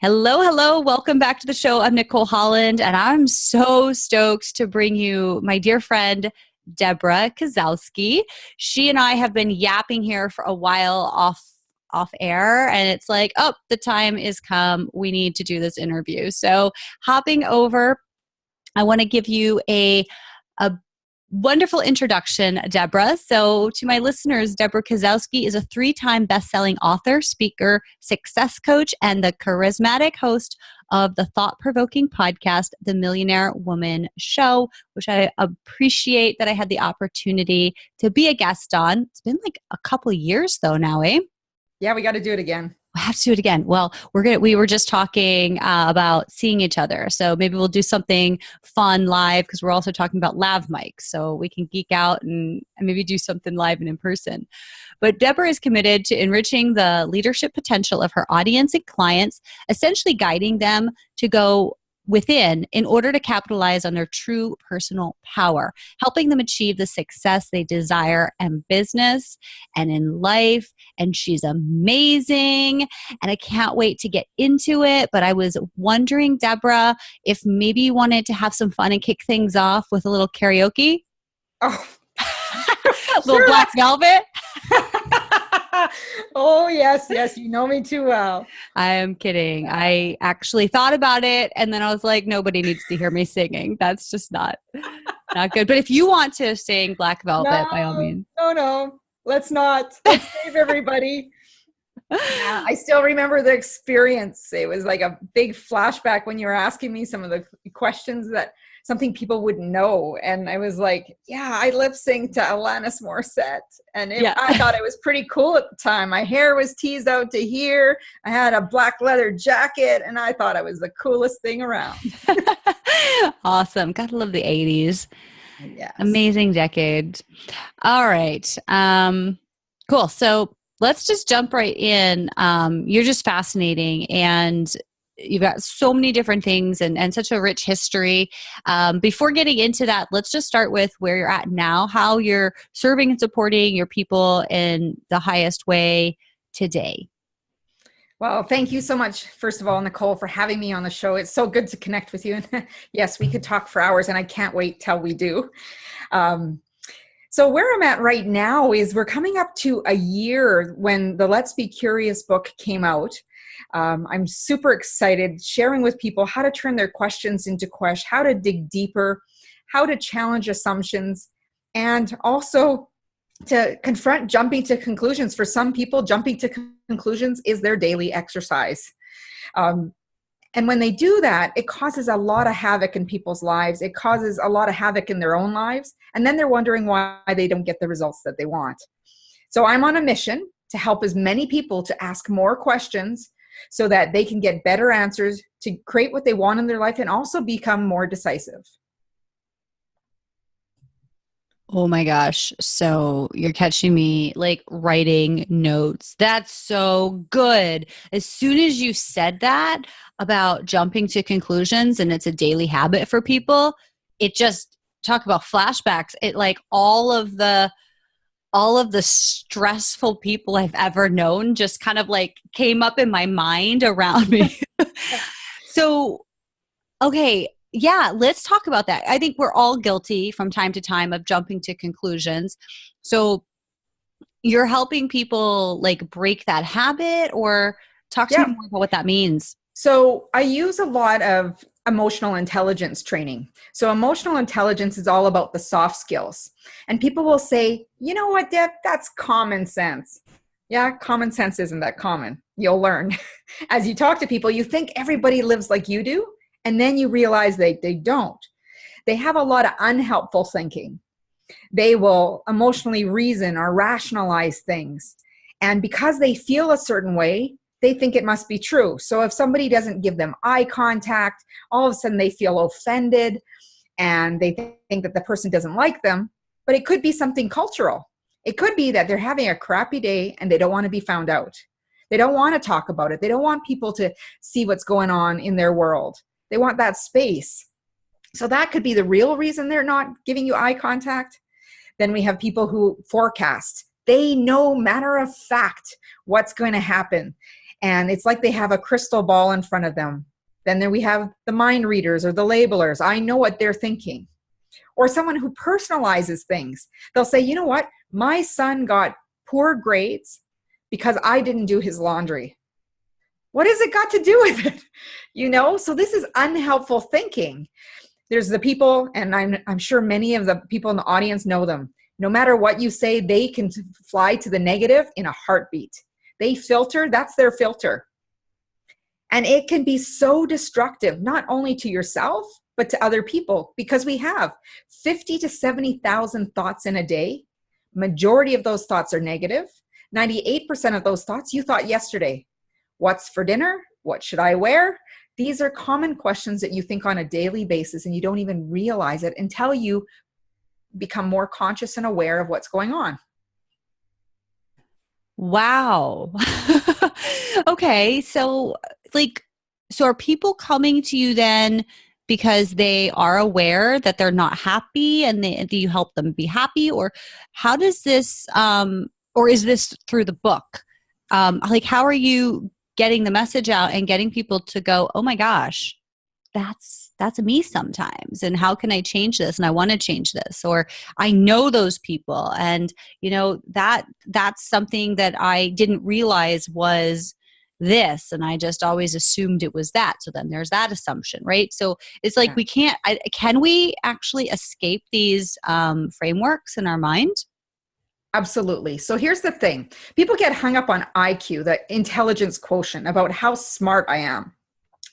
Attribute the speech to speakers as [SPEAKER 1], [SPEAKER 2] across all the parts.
[SPEAKER 1] Hello, hello. Welcome back to the show. I'm Nicole Holland, and I'm so stoked to bring you my dear friend, Debra Kasowski. She and I have been yapping here for a while off air, and it's like, oh, the time is come. We need to do this interview. So hopping over, I want to give you a wonderful introduction, Debra. So to my listeners, Debra Kasowski is a 3-time best-selling author, speaker, success coach, and the charismatic host of the thought-provoking podcast, The Millionaire Woman Show, which I appreciate that I had the opportunity to be a guest on. It's been like a couple of years though now, eh?
[SPEAKER 2] Yeah, we got to do it again.
[SPEAKER 1] I have to do it again. Well, we were just talking about seeing each other. So maybe we'll do something fun live because we're also talking about lav mics. So we can geek out and maybe do something live and in person. But Debra is committed to enriching the leadership potential of her audience and clients, essentially guiding them to go within in order to capitalize on their true personal power, helping them achieve the success they desire in business and in life. And she's amazing. And I can't wait to get into it. But I was wondering, Debra, if maybe you wanted to have some fun and kick things off with a little karaoke?
[SPEAKER 2] Oh,
[SPEAKER 1] a little Black Velvet?
[SPEAKER 2] Oh, yes. You know me too well.
[SPEAKER 1] I am kidding. I actually thought about it, and then I was like, nobody needs to hear me singing. That's just not good. But if you want to sing Black Velvet, by all means.
[SPEAKER 2] No. Let's not. Let's save everybody. Yeah, I still remember the experience. It was like a big flashback when you were asking me some of the questions that something people wouldn't know. And I was like, yeah, I lip sync to Alanis Morissette. And I thought it was pretty cool at the time. My hair was teased out to here. I had a black leather jacket, and I thought it was the coolest thing around.
[SPEAKER 1] Awesome. Gotta love the 80s.
[SPEAKER 2] Yes.
[SPEAKER 1] Amazing decade. All right. Cool. So let's just jump right in. You're just fascinating, and you've got so many different things and such a rich history. Before getting into that, let's just start with where you're at now, how you're serving and supporting your people in the highest way today.
[SPEAKER 2] Well, thank you so much, first of all, Nicole, for having me on the show. It's so good to connect with you. And yes, we could talk for hours, and I can't wait till we do. So where I'm at right now is we're coming up to a year when the Let's Be Curious book came out. I'm super excited sharing with people how to turn their questions into questions, how to dig deeper, how to challenge assumptions, and also to confront jumping to conclusions. For some people, jumping to conclusions is their daily exercise. And when they do that, it causes a lot of havoc in people's lives. It causes a lot of havoc in their own lives. And then they're wondering why they don't get the results that they want. So I'm on a mission to help as many people to ask more questions so that they can get better answers to create what they want in their life and also become more decisive.
[SPEAKER 1] Oh my gosh. So you're catching me like writing notes. That's so good. As soon as you said that about jumping to conclusions and it's a daily habit for people, it just talk about flashbacks. It like all of the stressful people I've ever known just kind of like came up in my mind around me. So, okay. Yeah, let's talk about that. I think we're all guilty from time to time of jumping to conclusions. So you're helping people like break that habit, or talk to me more about what that means.
[SPEAKER 2] So I use a lot of emotional intelligence training. So emotional intelligence is all about the soft skills. And people will say, you know what, Deb, that's common sense. Yeah, common sense isn't that common. You'll learn. As you talk to people, you think everybody lives like you do. And then you realize they don't. They have a lot of unhelpful thinking. They will emotionally reason or rationalize things. And because they feel a certain way, they think it must be true. So if somebody doesn't give them eye contact, all of a sudden they feel offended and they think that the person doesn't like them. But it could be something cultural. It could be that they're having a crappy day and they don't want to be found out. They don't want to talk about it. They don't want people to see what's going on in their world. They want that space. So that could be the real reason they're not giving you eye contact. Then we have people who forecast. They know matter of fact what's going to happen. And it's like they have a crystal ball in front of them. Then there we have the mind readers or the labelers. I know what they're thinking. Or someone who personalizes things. They'll say, you know what? My son got poor grades because I didn't do his laundry. What has it got to do with it? So this is unhelpful thinking. There's the people, and I'm sure many of the people in the audience know them. No matter what you say, they can fly to the negative in a heartbeat. They filter, that's their filter. And it can be so destructive, not only to yourself, but to other people, because we have 50 to 70,000 thoughts in a day. Majority of those thoughts are negative. 98% of those thoughts you thought yesterday. What's for dinner? What should I wear? These are common questions that you think on a daily basis, and you don't even realize it until you become more conscious and aware of what's going on.
[SPEAKER 1] Wow. Okay. So are people coming to you then because they are aware that they're not happy, and do you help them be happy? Or how does this, or is this through the book? How are you getting the message out and getting people to go, oh my gosh, that's me sometimes, and how can I change this? And I want to change this, or I know those people, and that's something that I didn't realize was this, and I just always assumed it was that. So then there's that assumption, right? So it's like, can we actually escape these frameworks in our mind?
[SPEAKER 2] Absolutely. So here's the thing. People get hung up on IQ, the intelligence quotient, about how smart I am,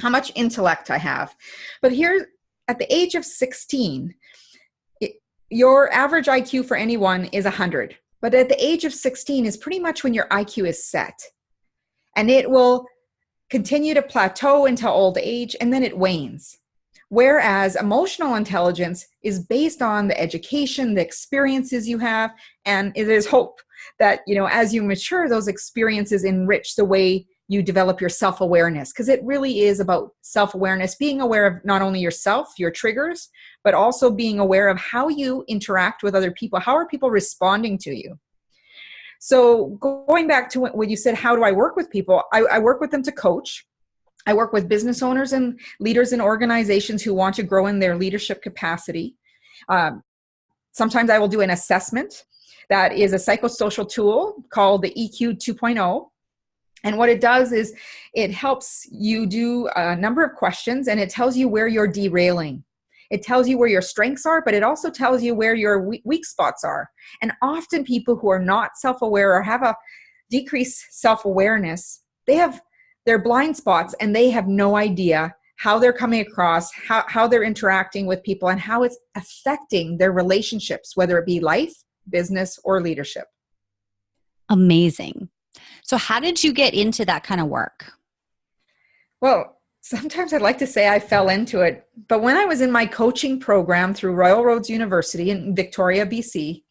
[SPEAKER 2] how much intellect I have. But here, at the age of 16, your average IQ for anyone is 100. But at the age of 16 is pretty much when your IQ is set. And it will continue to plateau until old age, and then it wanes. Whereas emotional intelligence is based on the education, the experiences you have, and it is hope that, as you mature, those experiences enrich the way you develop your self-awareness, because it really is about self-awareness, being aware of not only yourself, your triggers, but also being aware of how you interact with other people. How are people responding to you? So going back to what you said, how do I work with people? I work with them to coach. I work with business owners and leaders in organizations who want to grow in their leadership capacity. Sometimes I will do an assessment that is a psychosocial tool called the EQ 2.0. And what it does is it helps you do a number of questions, and it tells you where you're derailing. It tells you where your strengths are, but it also tells you where your weak spots are. And often people who are not self-aware or have a decreased self-awareness, they have their blind spots, and they have no idea how they're coming across, how they're interacting with people, and how it's affecting their relationships, whether it be life, business, or leadership.
[SPEAKER 1] Amazing. So how did you get into that kind of work?
[SPEAKER 2] Well, sometimes I'd like to say I fell into it, but when I was in my coaching program through Royal Roads University in Victoria, BC,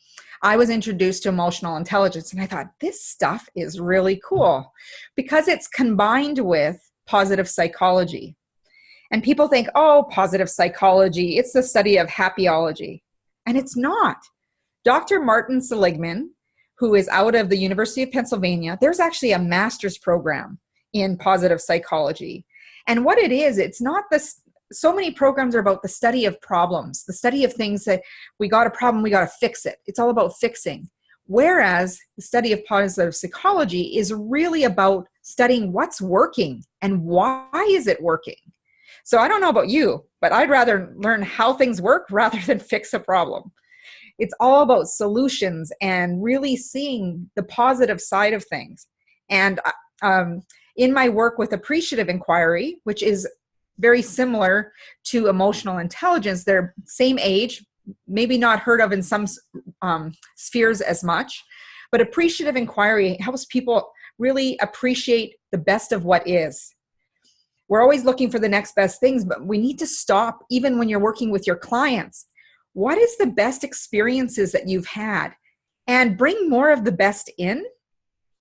[SPEAKER 2] I was introduced to emotional intelligence, and I thought, this stuff is really cool because it's combined with positive psychology. And people think, oh, positive psychology, it's the study of happyology. And it's not. Dr. Martin Seligman, who is out of the University of Pennsylvania, there's actually a master's program in positive psychology. And what it is, it's not this. So many programs are about the study of problems, the study of things that we got a problem, we got to fix it. It's all about fixing. Whereas the study of positive psychology is really about studying what's working and why is it working. So I don't know about you, but I'd rather learn how things work rather than fix a problem. It's all about solutions and really seeing the positive side of things. And in my work with appreciative inquiry, which is very similar to emotional intelligence, they're same age, maybe not heard of in some spheres as much, but appreciative inquiry helps people really appreciate the best of what is. We're always looking for the next best things, but we need to stop, even when you're working with your clients. What is the best experiences that you've had? And bring more of the best in.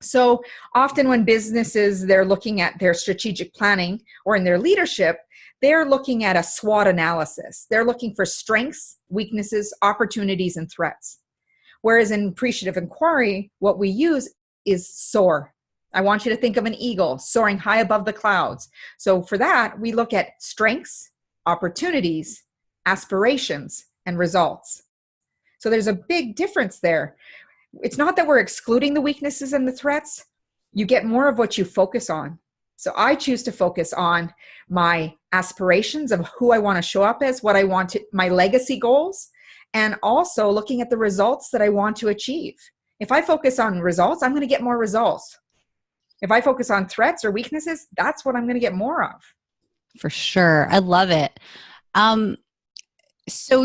[SPEAKER 2] So often when businesses, they're looking at their strategic planning or in their leadership, they're looking at a SWOT analysis. They're looking for strengths, weaknesses, opportunities, and threats. Whereas in appreciative inquiry, what we use is SOAR. I want you to think of an eagle soaring high above the clouds. So for that, we look at strengths, opportunities, aspirations, and results. So there's a big difference there. It's not that we're excluding the weaknesses and the threats. You get more of what you focus on. So I choose to focus on my aspirations of who I want to show up as, what I want to, my legacy goals, and also looking at the results that I want to achieve. If I focus on results, I'm going to get more results. If I focus on threats or weaknesses, that's what I'm going to get more of.
[SPEAKER 1] For sure. I love it. So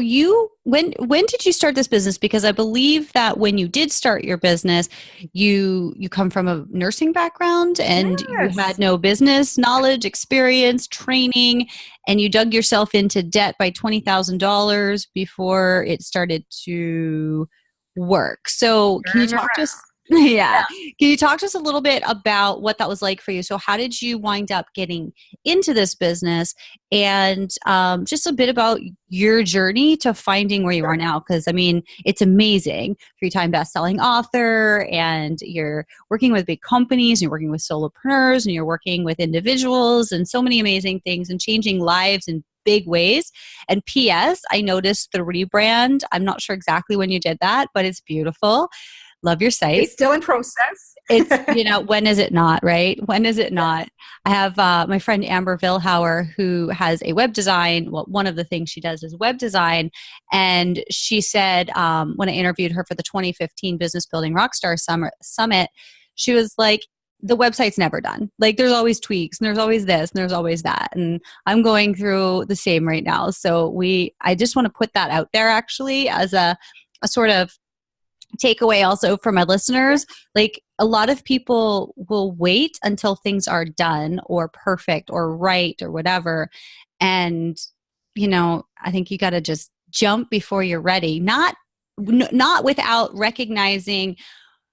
[SPEAKER 1] when did you start this business? Because I believe that when you did start your business, you come from a nursing background and you had no business knowledge, experience, training, and you dug yourself into debt by $20,000 before it started to work. So can you talk to us? Yeah. Can you talk to us a little bit about what that was like for you? So how did you wind up getting into this business, and just a bit about your journey to finding where you are now? Because I mean, it's amazing. 3-time best-selling author, and you're working with big companies, and you're working with solopreneurs, and you're working with individuals, and so many amazing things, and changing lives in big ways. And P.S., I noticed the rebrand. I'm not sure exactly when you did that, but it's beautiful. Love your site.
[SPEAKER 2] It's still in process.
[SPEAKER 1] It's, when is it not, right? When is it not? I have my friend Amber Vilhauer, who has a web design. Well, one of the things she does is web design. And she said, when I interviewed her for the 2015 Business Building Rockstar Summit, she was like, the website's never done. Like, there's always tweaks, and there's always this, and there's always that. And I'm going through the same right now. So I just want to put that out there, actually, as a sort of takeaway also for my listeners. Like, a lot of people will wait until things are done or perfect or right or whatever. And, I think you got to just jump before you're ready. Not without recognizing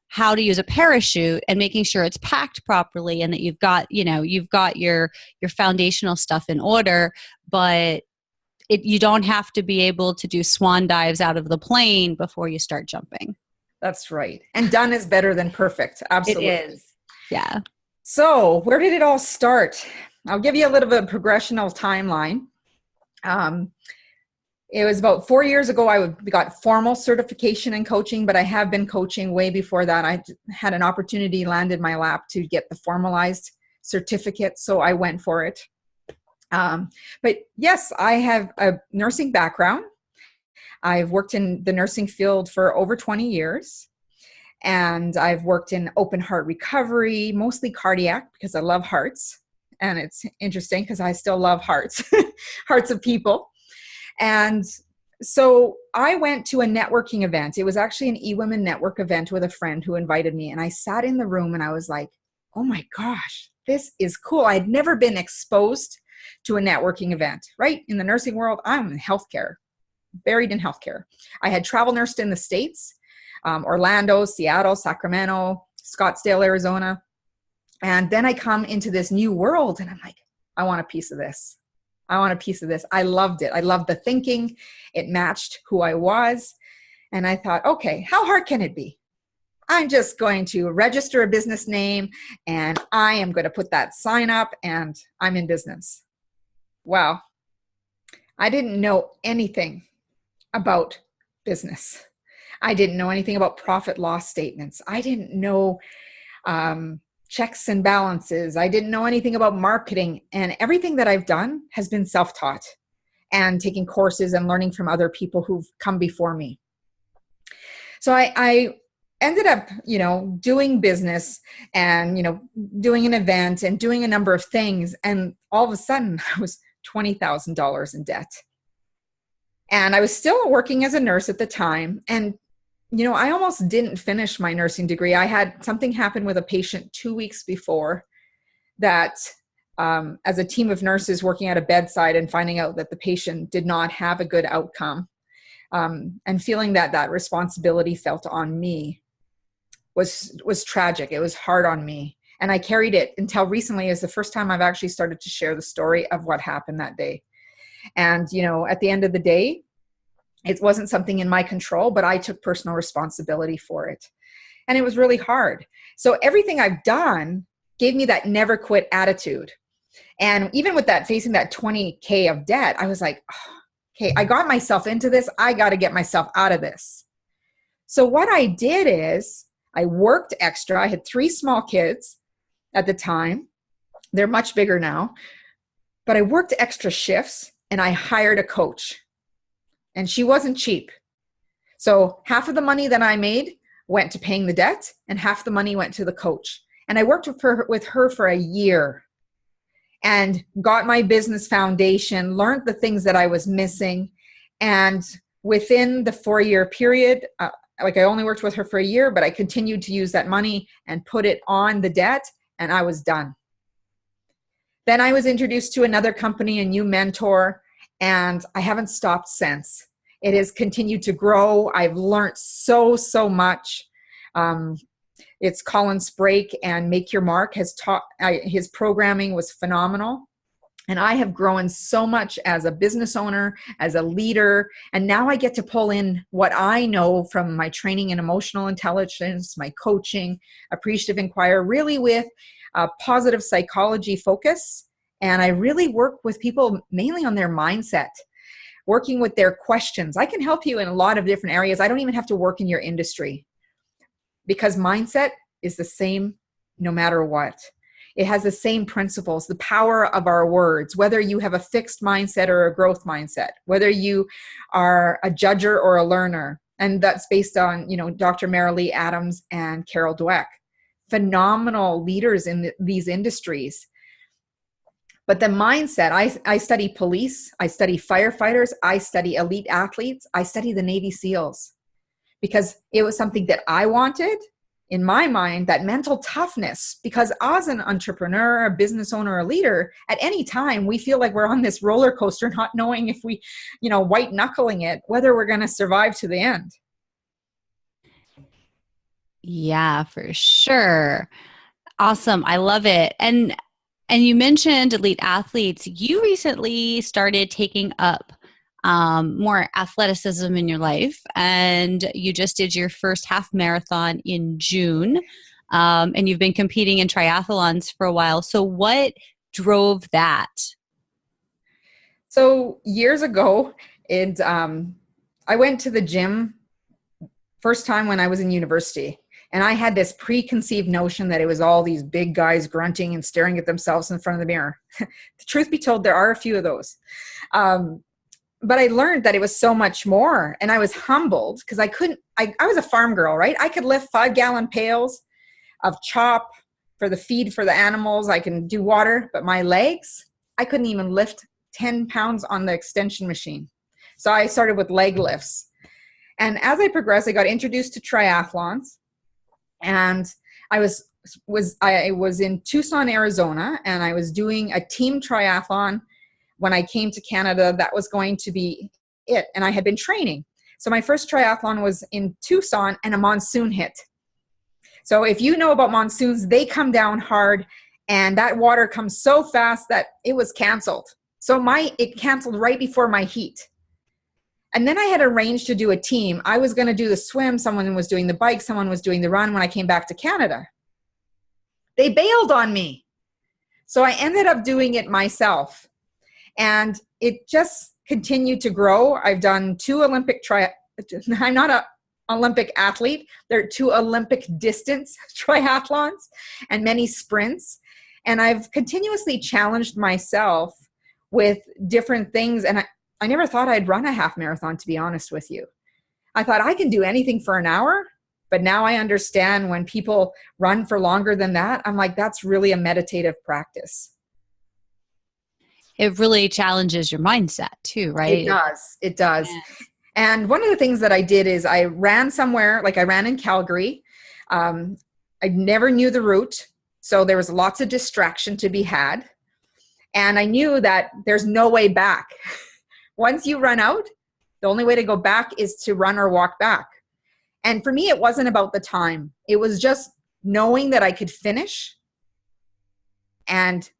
[SPEAKER 1] how to use a parachute and making sure it's packed properly, and that you've got your foundational stuff in order, but you don't have to be able to do swan dives out of the plane before you start jumping.
[SPEAKER 2] That's right. And done is better than perfect. Absolutely.
[SPEAKER 1] It is. Yeah.
[SPEAKER 2] So where did it all start? I'll give you a little bit of progressional timeline. It was about 4 years ago, I got formal certification in coaching, but I have been coaching way before that. I had an opportunity landed in my lap to get the formalized certificate, so I went for it. But yes, I have a nursing background. I've worked in the nursing field for over 20 years, and I've worked in open heart recovery, mostly cardiac, because I love hearts. And it's interesting because I still love hearts, hearts of people. And so I went to a networking event. It was actually an eWomen network event with a friend who invited me. And I sat in the room and I was like, oh my gosh, this is cool. I'd never been exposed to a networking event, right? In the nursing world, I'm in healthcare. Buried in healthcare. I had travel nursed in the States, Orlando, Seattle, Sacramento, Scottsdale, Arizona. And then I come into this new world and I'm like, I want a piece of this. I want a piece of this. I loved it. I loved the thinking. It matched who I was. And I thought, okay, how hard can it be? I'm just going to register a business name and I am going to put that sign up and I'm in business. Wow. I didn't know anything about business. I didn't know anything about profit loss statements. I didn't know checks and balances. I didn't know anything about marketing, and everything that I've done has been self-taught and taking courses and learning from other people who've come before me. So I ended up, doing business and, doing an event and doing a number of things. And all of a sudden I was $20,000 in debt. And I was still working as a nurse at the time. And, I almost didn't finish my nursing degree. I had something happen with a patient 2 weeks before that, as a team of nurses working at a bedside and finding out that the patient did not have a good outcome, and feeling that responsibility felt on me was tragic. It was hard on me. And I carried it until recently is the first time I've actually started to share the story of what happened that day. And, at the end of the day, it wasn't something in my control, but I took personal responsibility for it. and it was really hard. So everything I've done gave me that never quit attitude. And even with that, facing that 20K of debt, I was like, oh, okay, I got myself into this. I got to get myself out of this. So what I did is I worked extra. I had 3 small kids at the time. They're much bigger now. But I worked extra shifts and I hired a coach. And she wasn't cheap. So half of the money that I made went to paying the debt and half the money went to the coach. And I worked with her for a year and got my business foundation, learned the things that I was missing. And within the 4-year period, I only worked with her for a year, but I continued to use that money and put it on the debt, and I was done. Then I was introduced to another company, a new mentor, and I haven't stopped since. It has continued to grow. I've learned so much. It's Colin Sprake, and Make Your Mark has taught, his programming was phenomenal. And I have grown so much as a business owner, as a leader. And now I get to pull in what I know from my training in emotional intelligence, my coaching, appreciative inquiry, really with a positive psychology focus. And I really work with people mainly on their mindset, working with their questions. I can help you in a lot of different areas. I don't even have to work in your industry because mindset is the same no matter what. It has the same principles, the power of our words, whether you have a fixed mindset or a growth mindset, whether you are a judger or a learner. And that's based on, Dr. Marilee Adams and Carol Dweck, phenomenal leaders in these industries. But the mindset, I study police, I study firefighters, I study elite athletes, I study the Navy SEALs because it was something that I wanted. In my mind, that mental toughness, because as an entrepreneur, a business owner, a leader, at any time, we feel like we're on this roller coaster, not knowing if we, white knuckling it, whether we're going to survive to the end.
[SPEAKER 1] Yeah, for sure. Awesome. I love it. And you mentioned elite athletes. You recently started taking up more athleticism in your life, and you just did your first half marathon in June, and you've been competing in triathlons for a while. So what drove that?
[SPEAKER 2] So years ago, I went to the gym first time when I was in university. And I had this preconceived notion that it was all these big guys grunting and staring at themselves in front of the mirror. The truth be told, there are a few of those. But I learned that it was so much more. And I was humbled because I was a farm girl, right? I could lift 5-gallon pails of chop for the feed for the animals. I can do water, but my legs, I couldn't even lift 10 pounds on the extension machine. So I started with leg lifts. And as I progressed, I got introduced to triathlons. And I was in Tucson, Arizona, and I was doing a team triathlon when I came to Canada. That was going to be it. And I had been training. So my first triathlon was in Tucson, and a monsoon hit. So if you know about monsoons, they come down hard, and that water comes so fast that it was canceled. So it canceled right before my heat. And then I had arranged to do a team. I was going to do the swim. Someone was doing the bike. Someone was doing the run when I came back to Canada. They bailed on me. So I ended up doing it myself. And it just continued to grow. I've done 2 Olympic I'm not an Olympic athlete. There are 2 Olympic distance triathlons and many sprints. And I've continuously challenged myself with different things. And I never thought I'd run a half marathon, to be honest with you. I thought I can do anything for an hour, but now I understand when people run for longer than that, I'm like, that's really a meditative practice.
[SPEAKER 1] It really challenges your mindset too, right?
[SPEAKER 2] It does. Yeah. And one of the things that I did is I ran somewhere, like I ran in Calgary. I never knew the route, so there was lots of distraction to be had. And I knew that there's no way back. Once you run out, the only way to go back is to run or walk back. And for me, it wasn't about the time. It was just knowing that I could finish. And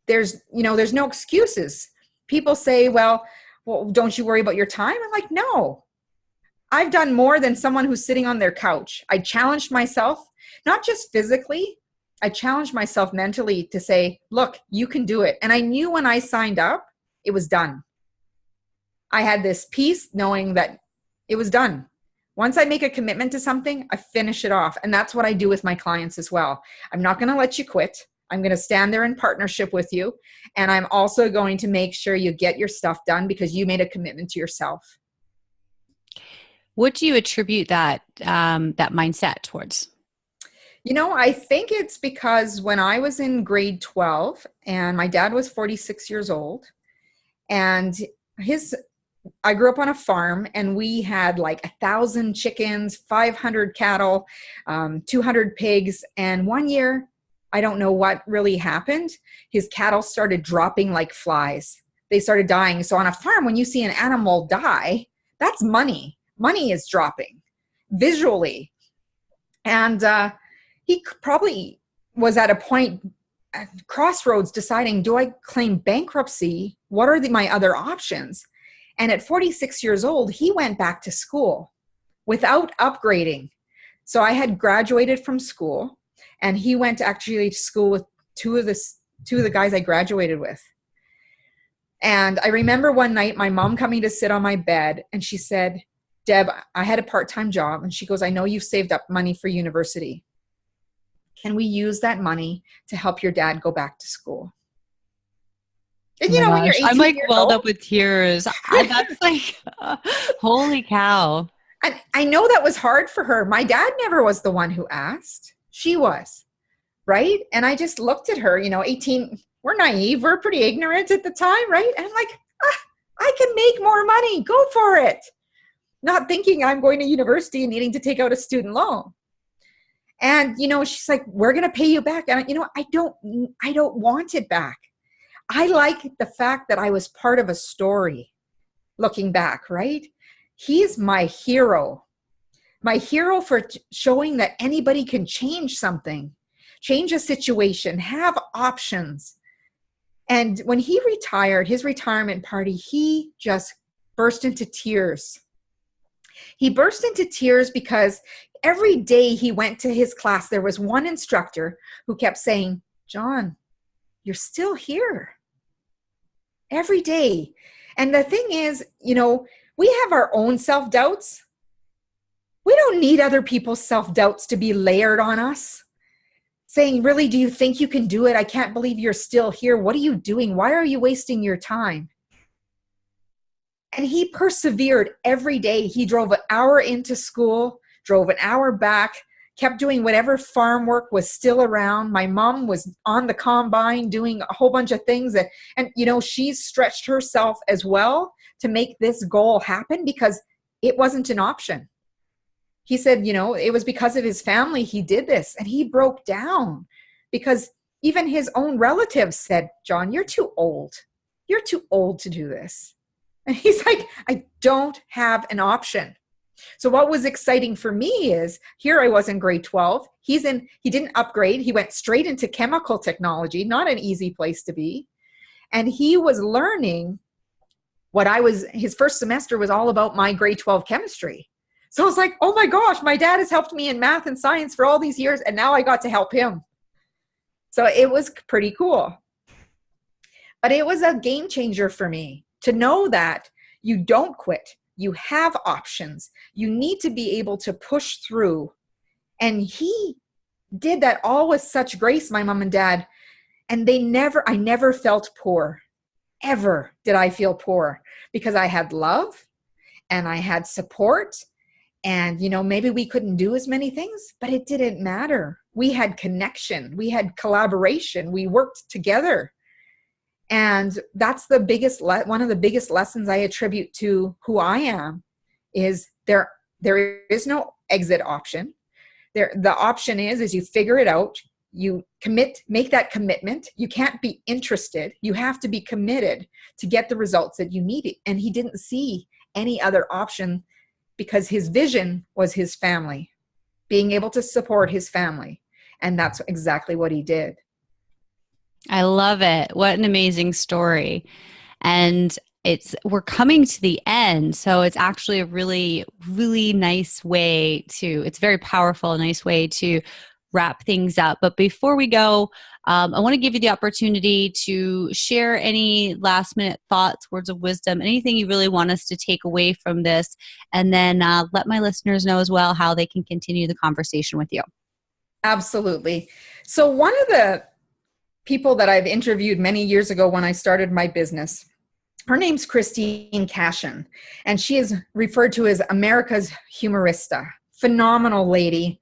[SPEAKER 2] there's no excuses. People say, well, don't you worry about your time? I'm like, no. I've done more than someone who's sitting on their couch. I challenged myself, not just physically, I challenged myself mentally to say, look, you can do it. And I knew when I signed up, it was done. I had this peace knowing that it was done. Once I make a commitment to something, I finish it off. And that's what I do with my clients as well. I'm not going to let you quit. I'm going to stand there in partnership with you. And I'm also going to make sure you get your stuff done because you made a commitment to yourself.
[SPEAKER 1] What do you attribute that mindset towards?
[SPEAKER 2] I think it's because when I was in grade 12 and my dad was 46 years old, and I grew up on a farm, and we had like 1,000 chickens, 500 cattle, 200 pigs. And one year, I don't know what really happened. His cattle started dropping like flies. They started dying. So on a farm, when you see an animal die, that's money. Money is dropping visually. And he probably was at a point, at crossroads, deciding, do I claim bankruptcy? What are my other options? And at 46 years old, he went back to school without upgrading. So I had graduated from school, and he went actually to school with two of the guys I graduated with. And I remember one night my mom coming to sit on my bed, and she said, Deb, I had a part-time job. And she goes, I know you've saved up money for university. Can we use that money to help your dad go back to school? And
[SPEAKER 1] Oh my
[SPEAKER 2] when you're
[SPEAKER 1] gosh,
[SPEAKER 2] 18
[SPEAKER 1] I'm like
[SPEAKER 2] years
[SPEAKER 1] welled
[SPEAKER 2] old,
[SPEAKER 1] up with tears. That's like, holy cow.
[SPEAKER 2] and I know that was hard for her. My dad never was the one who asked. She was, right? And I just looked at her, 18, we're naive. We're pretty ignorant at the time, right? And I'm like, I can make more money. Go for it. Not thinking I'm going to university and needing to take out a student loan. And, she's like, we're going to pay you back. And, I don't want it back. I like the fact that I was part of a story looking back, right? He's my hero for showing that anybody can change something, change a situation, have options. And when he retired, his retirement party, he just burst into tears. He burst into tears because every day he went to his class, there was one instructor who kept saying, John, you're still here. Every day. And the thing is, we have our own self-doubts. We don't need other people's self-doubts to be layered on us. Saying, really, do you think you can do it? I can't believe you're still here. What are you doing? Why are you wasting your time? And he persevered every day. He drove an hour into school, drove an hour back, kept doing whatever farm work was still around. My mom was on the combine doing a whole bunch of things. And she's stretched herself as well to make this goal happen because it wasn't an option. He said, it was because of his family he did this. And he broke down because even his own relatives said, John, you're too old. You're too old to do this. And he's like, I don't have an option. So what was exciting for me is here I was in grade 12. He didn't upgrade. He went straight into chemical technology, not an easy place to be. And he was learning his first semester was all about my grade 12 chemistry. So I was like, oh my gosh, my dad has helped me in math and science for all these years. And now I got to help him. So it was pretty cool. But it was a game changer for me to know that you don't quit. You have options. You need to be able to push through. And he did that all with such grace, my mom and dad. And I never felt poor. Ever did I feel poor because I had love and I had support. And, maybe we couldn't do as many things, but it didn't matter. We had connection. We had collaboration. We worked together. And that's one of the biggest lessons I attribute to who I am is there is no exit option. The option is you figure it out, you make that commitment. You can't be interested. You have to be committed to get the results that you need. And he didn't see any other option because his vision was his family, being able to support his family. And that's exactly what he did.
[SPEAKER 1] I love it. What an amazing story. And we're coming to the end. So it's actually a really, really nice way it's very powerful, nice way to wrap things up. But before we go, I want to give you the opportunity to share any last minute thoughts, words of wisdom, anything you really want us to take away from this. And then let my listeners know as well how they can continue the conversation with you.
[SPEAKER 2] Absolutely. So one of the people that I've interviewed many years ago when I started my business, her name's Christine Cashin, and she is referred to as America's humorista. Phenomenal lady,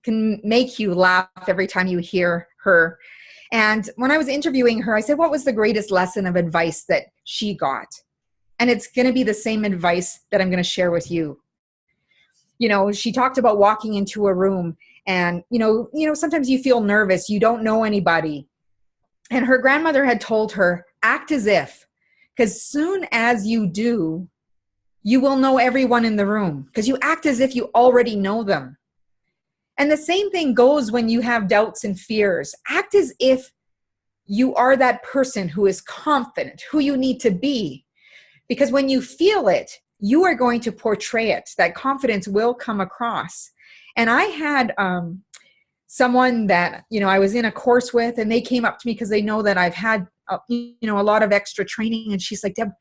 [SPEAKER 2] can make you laugh every time you hear her. And when I was interviewing her, I said, what was the greatest lesson of advice that she got? And it's going to be the same advice that I'm going to share with you. You know, she talked about walking into a room and, you know, sometimes you feel nervous. You don't know anybody. And her grandmother had told her, act as if, because soon as you do, you will know everyone in the room because you act as if you already know them. And the same thing goes when you have doubts and fears. Act as if you are that person who is confident, who you need to be. Because when you feel it, you are going to portray it. That confidence will come across. And I had someone that, you know, I was in a course with, and they came up to me because they know that I've had, a lot of extra training. And she's like, Deb,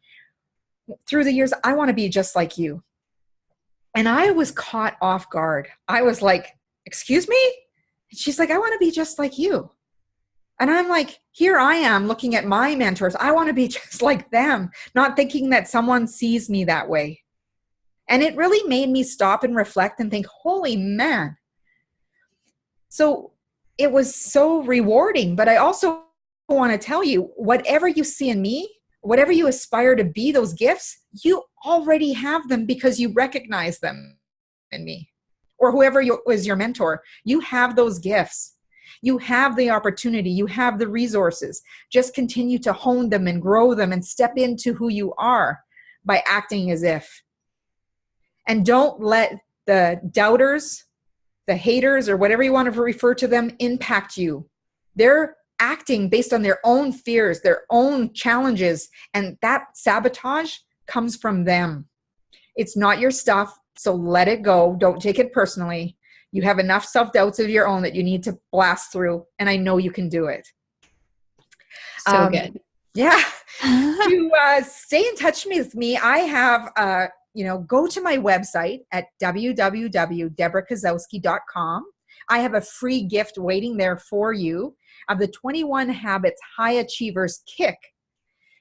[SPEAKER 2] through the years, I want to be just like you. And I was caught off guard. I was like, excuse me? And she's like, I want to be just like you. And I'm like, here I am looking at my mentors. I want to be just like them, not thinking that someone sees me that way. And it really made me stop and reflect and think, holy man. So it was so rewarding. But I also want to tell you, whatever you see in me, whatever you aspire to be, those gifts, you already have them because you recognize them in me. Or whoever was your mentor, you have those gifts. You have the opportunity. You have the resources. Just continue to hone them and grow them and step into who you are by acting as if. And don't let the doubters, the haters, or whatever you want to refer to them, impact you. They're acting based on their own fears, their own challenges, and that sabotage comes from them. It's not your stuff. So let it go. Don't take it personally. You have enough self-doubts of your own that you need to blast through. And I know you can do it.
[SPEAKER 1] So good.
[SPEAKER 2] Yeah. To stay in touch with me, I have, go to my website at www.debrakasowski.com. I have a free gift waiting there for you of the 21 Habits High Achievers Kick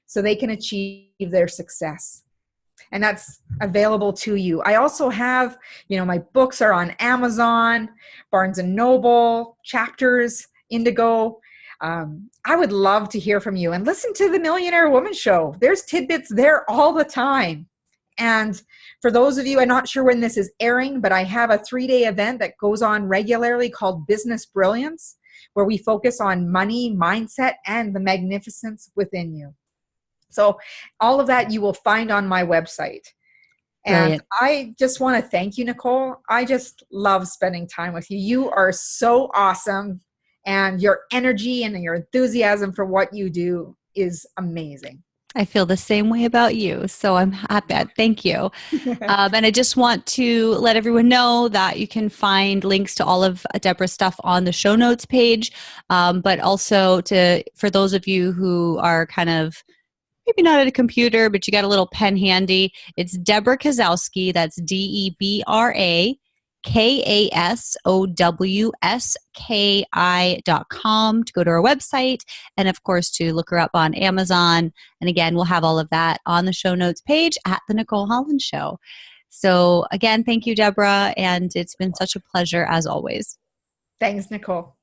[SPEAKER 2] so they can achieve their success. And that's available to you. I also have, my books are on Amazon, Barnes & Noble, Chapters, Indigo. I would love to hear from you. And listen to the Millionaire Woman Show. There's tidbits there all the time. And for those of you, I'm not sure when this is airing, but I have a 3-day event that goes on regularly called Business Brilliance, where we focus on money, mindset, and the magnificence within you. So all of that you will find on my website. And
[SPEAKER 1] Brilliant.
[SPEAKER 2] I just want to thank you, Nicole. I just love spending time with you. You are so awesome. And your energy and your enthusiasm for what you do is amazing.
[SPEAKER 1] I feel the same way about you. So I'm happy. Thank you. And I just want to let everyone know that you can find links to all of Debra's stuff on the show notes page. But also for those of you who are kind of maybe not at a computer, but you got a little pen handy, it's Debra Kasowski. That's DebraKasowski.com to go to our website, and of course to look her up on Amazon. And again, we'll have all of that on the show notes page at The Nicole Holland Show. So again, thank you, Debra, and it's been such a pleasure as always.
[SPEAKER 2] Thanks, Nicole.